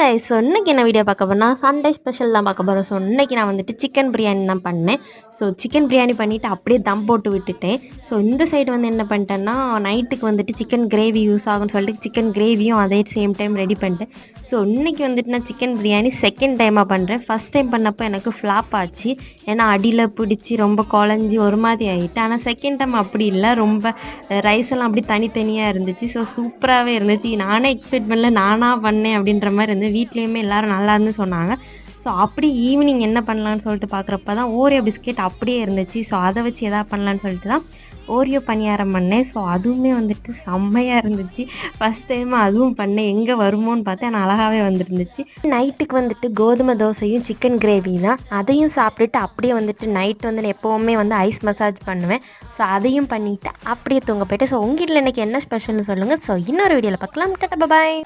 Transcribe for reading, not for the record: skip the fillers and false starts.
Guys, so இன்னைக்கு என்ன video பார்க்க போறோம்னா சண்டே ஸ்பெஷல் தான் பார்க்க போகிறோம். ஸோ இன்னைக்கு நான் வந்துட்டு சிக்கன் பிரியாணி தான் பண்ணேன். ஸோ சிக்கன் பிரியாணி பண்ணிவிட்டு அப்படியே தம் போட்டு விட்டுட்டேன். ஸோ இந்த சைடு வந்து என்ன பண்ணிட்டேன்னா, நைட்டுக்கு வந்துட்டு சிக்கன் கிரேவி யூஸ் ஆகும்னு சொல்லிட்டு சிக்கன் கிரேவியும் அதே சேம் டைம் ரெடி பண்ணிட்டேன். ஸோ இன்றைக்கி வந்துட்டு நான் சிக்கன் பிரியாணி செகண்ட் டைமாக பண்ணுறேன். ஃபஸ்ட் டைம் பண்ணப்போ எனக்கு ஃப்ளாப் ஆச்சு. ஏன்னா அடியில் பிடிச்சி ரொம்ப குழஞ்சி ஒரு மாதிரி ஆகிட்டு. ஆனால் செகண்ட் டைம் அப்படி இல்லை, ரொம்ப ரைஸ் எல்லாம் அப்படி தனித்தனியாக இருந்துச்சு. ஸோ சூப்பராகவே இருந்துச்சு. நானே எக்ஸ்பெக்ட் பண்ணல, நானாக பண்ணேன் அப்படின்ற மாதிரி இருந்து வீட்லேயுமே எல்லோரும் நல்லா இருந்து சொன்னாங்க. ஸோ அப்படி ஈவினிங் என்ன பண்ணலான்னு சொல்லிட்டு பார்க்குறப்ப தான் ஓரியோ பிஸ்கெட் அப்படியே இருந்துச்சு. ஸோ அதை வச்சு எதாவது பண்ணலான்னு சொல்லிட்டு தான் ஓரியோ பணியாரம் பண்ணேன். ஸோ அதுவுமே வந்துட்டு செம்மையாக இருந்துச்சு. ஃபஸ்ட் டைம் அதுவும் பண்ணேன். எங்கே வருமோன்னு பார்த்தேன், ஆனால் அழகாகவே வந்துருந்துச்சு. நைட்டுக்கு வந்துட்டு கோதுமை தோசையும் சிக்கன் கிரேவி தான். அதையும் சாப்பிட்டுட்டு அப்படியே வந்துட்டு நைட் வந்து நான் எப்போவுமே வந்து ஐஸ் மசாஜ் பண்ணுவேன். ஸோ அதையும் பண்ணிவிட்டு அப்படியே தூங்க போயிட்டேன். ஸோ உங்கள் வீட்டில் இன்றைக்கி என்ன ஸ்பெஷல்னு சொல்லுங்கள். ஸோ இன்னொரு வீடியோவில் பார்க்கலாம். டாடா பாய்.